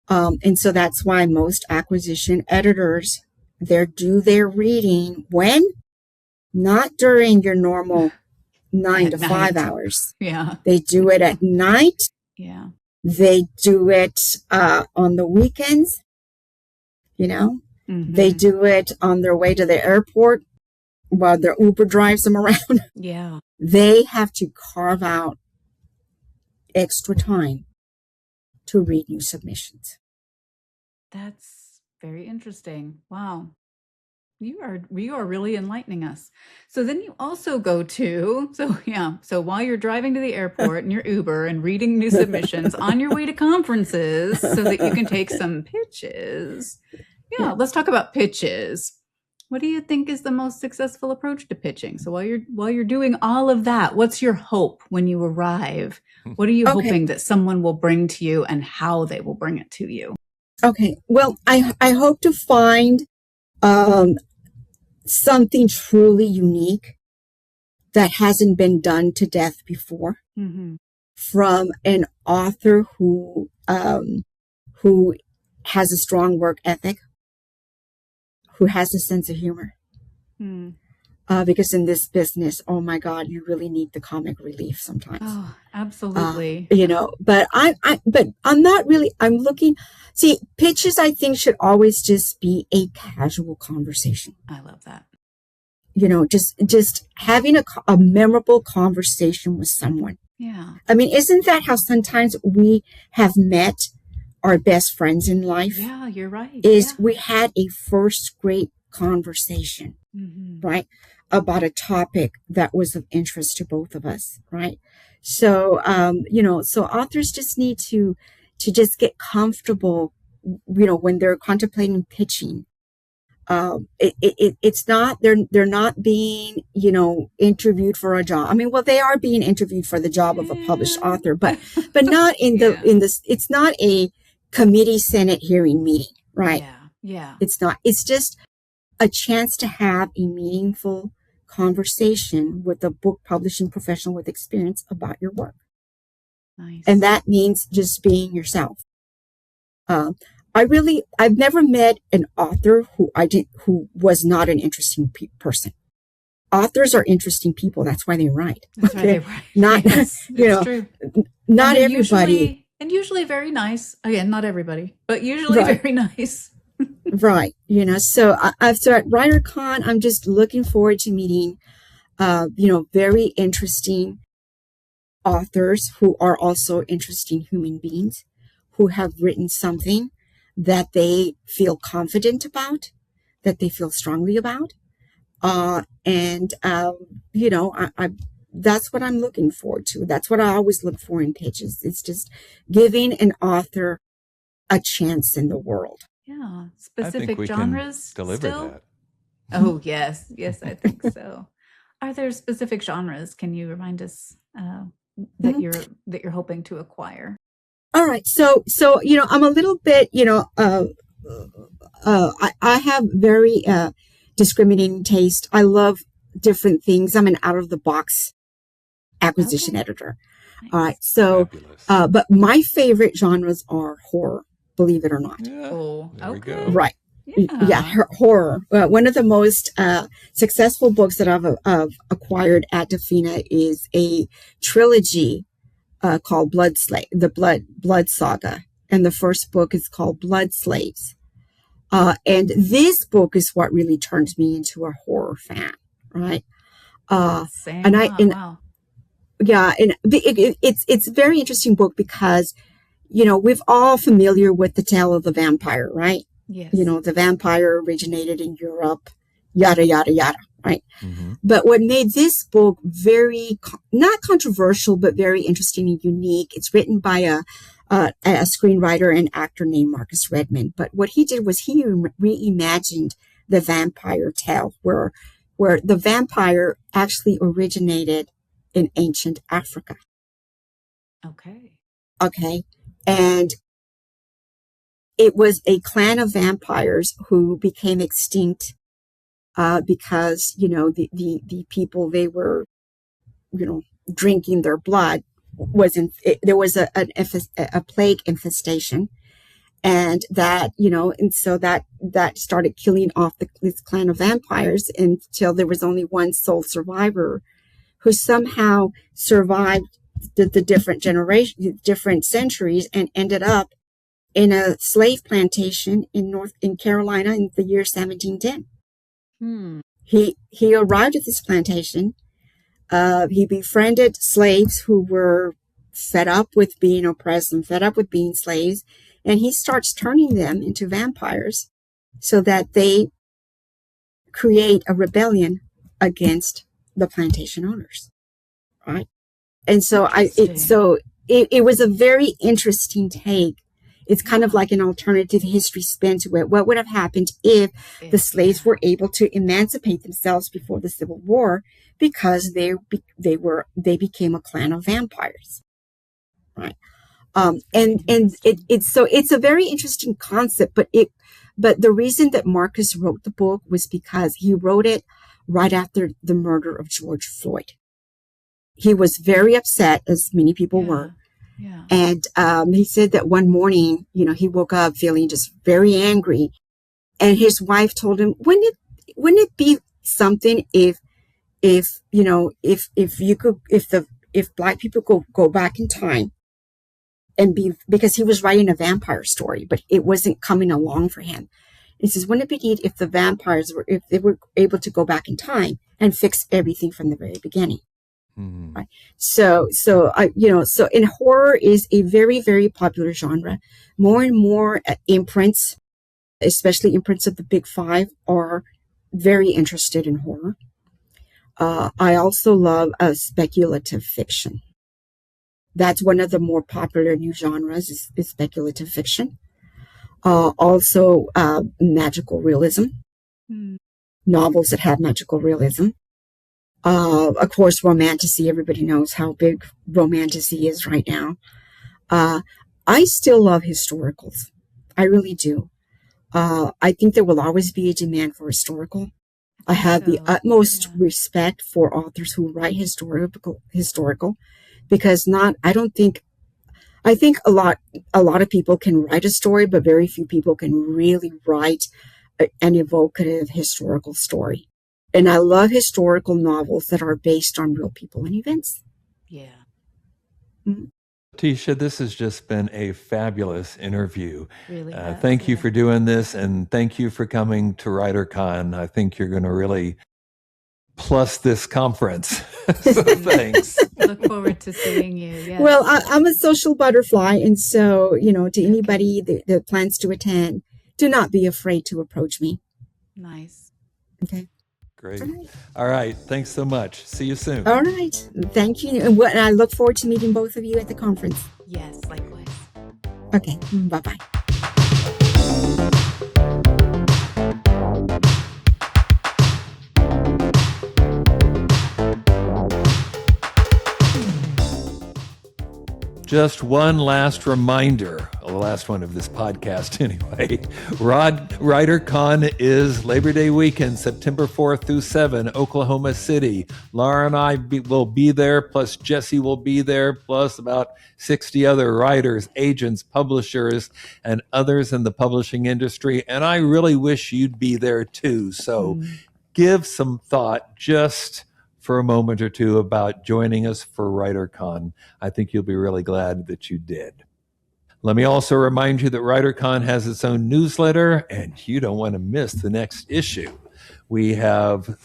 And so that's why most acquisition editors, they do their reading when? Not during your normal 9 to 5 hours. Yeah. They do it at night. Yeah. They do it on the weekends. Mm-hmm. They do it on their way to the airport while their Uber drives them around. Yeah. They have to carve out extra time to read new submissions. That's very interesting. Wow. You are really enlightening us. So then you also go to, so while you're driving to the airport in your Uber and reading new submissions on your way to conferences so that you can take some pitches. Yeah, let's talk about pitches. What do you think is the most successful approach to pitching? So while you're doing all of that, what's your hope when you arrive? What are you hoping that someone will bring to you and how they will bring it to you? Okay. Well, I hope to find something truly unique that hasn't been done to death before, from an author who has a strong work ethic, who has a sense of humor. Because in this business, oh my God, you really need the comic relief sometimes. Oh, absolutely. But I'm not really, I'm looking, pitches I think should always just be a casual conversation. I love that. Just having a memorable conversation with someone. Yeah. I mean, isn't that how sometimes we have met our best friends in life? Yeah, you're right. We had a first great conversation, right? About a topic that was of interest to both of us, right? So, so authors just need to just get comfortable, when they're contemplating pitching. It's not, they're not being, interviewed for a job. I mean, well, they are being interviewed for the job of a published author, but not in it's not a committee Senate hearing meeting, right? Yeah. It's not, it's just a chance to have a meaningful conversation with a book publishing professional with experience about your work. Nice. And that means just being yourself. I've never met an author who was not an interesting person. Authors are interesting people. That's why they write. That's why they write. Not, yes, true. Not everybody. Usually very nice. Again, not everybody, but usually very nice. Right. So so at WriterCon, I'm just looking forward to meeting, very interesting authors who are also interesting human beings who have written something that they feel confident about, that they feel strongly about. That's what I'm looking forward to. That's what I always look for in pitches. It's just giving an author a chance in the world. Yeah. I think Specific we genres can deliver still? that. Oh, yes. Yes, I think so. Are there specific genres? Can you remind us that you're hoping to acquire? All right. So I'm a little bit, I have very discriminating taste. I love different things. I'm an out of the box acquisition editor. Nice. All right. So, but my favorite genres are horror, believe it or not. Yeah, Oh, there we okay. go. Right. Yeah. Horror. One of the most successful books that I've acquired at Dafina is a trilogy called the Blood Saga. And the first book is called Blood Slaves. And this book is what really turned me into a horror fan, right? Wow. Yeah, and it's a very interesting book because, we're all familiar with the tale of the vampire, right? Yes. The vampire originated in Europe, yada, yada, yada, right? Mm-hmm. But what made this book very, not controversial, but very interesting and unique, it's written by a screenwriter and actor named Marcus Redmond. But what he did was he reimagined the vampire tale where where the vampire actually originated in ancient Africa. Okay. And it was a clan of vampires who became extinct because, the people they were, drinking their blood there was a plague infestation. And that, and so that started killing off this clan of vampires until there was only one sole survivor who somehow survived the different different centuries and ended up in a slave plantation in Carolina in the year 1710. He arrived at this plantation. He befriended slaves who were fed up with being oppressed and fed up with being slaves. And he starts turning them into vampires so that they create a rebellion against the plantation owners. Right. And so it was a very interesting take. It's kind of like an alternative history spin to it. What would have happened if the slaves were able to emancipate themselves before the Civil War because they became a clan of vampires. Right. It's a very interesting concept, but the reason that Marcus wrote the book was because he wrote it right after the murder of George Floyd. He was very upset, as many people were. Yeah. And he said that one morning, he woke up feeling just very angry, and his wife told him, wouldn't it be something if Black people go back in time and because he was writing a vampire story, but it wasn't coming along for him. He says, wouldn't it be neat if the vampires if they were able to go back in time and fix everything from the very beginning? Mm-hmm. Right. So in horror is a very, very popular genre. More and more imprints, especially imprints of the Big Five, are very interested in horror. I also love speculative fiction. That's one of the more popular new genres is speculative fiction. Also, magical realism, novels that have magical realism. Of course, romantasy. Everybody knows how big romantasy is right now. I still love historicals. I really do. I think there will always be a demand for historical. I have the utmost respect for authors who write historical, because I think a lot of people can write a story, but very few people can really write an evocative historical story. And I love historical novels that are based on real people and events. Yeah. Mm-hmm. Letitia, this has just been a fabulous interview. Really thank you for doing this, and thank you for coming to WriterCon. I think you're going to really plus this conference. So thanks. Look forward to seeing you. Yes. Well, I'm a social butterfly, and so, to anybody that plans to attend, do not be afraid to approach me. Nice. Okay. Great. All right. Thanks so much. See you soon. All right. Thank you. And I look forward to meeting both of you at the conference. Yes, likewise. Okay. Bye-bye. Just one last reminder, the last one of this podcast anyway. WriterCon is Labor Day weekend, September 4th through 7, Oklahoma City. Lara and I will be there, plus Jesse will be there, plus about 60 other writers, agents, publishers, and others in the publishing industry. And I really wish you'd be there too. So give some thought just for a moment or two about joining us for WriterCon. I think you'll be really glad that you did. Let me also remind you that WriterCon has its own newsletter, and you don't want to miss the next issue. We have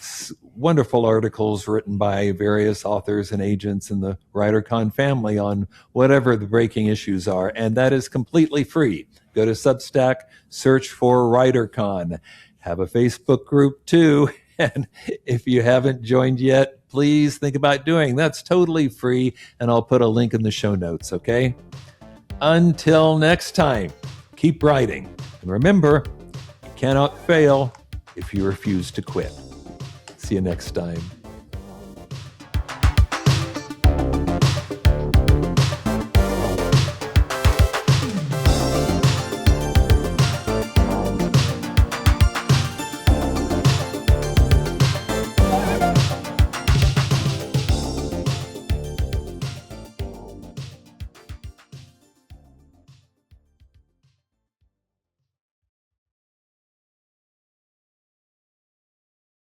wonderful articles written by various authors and agents in the WriterCon family on whatever the breaking issues are, and that is completely free. Go to Substack, search for WriterCon. Have a Facebook group too. And if you haven't joined yet, please think about doing. That's totally free, and I'll put a link in the show notes, okay? Until next time, keep writing. And remember, you cannot fail if you refuse to quit. See you next time.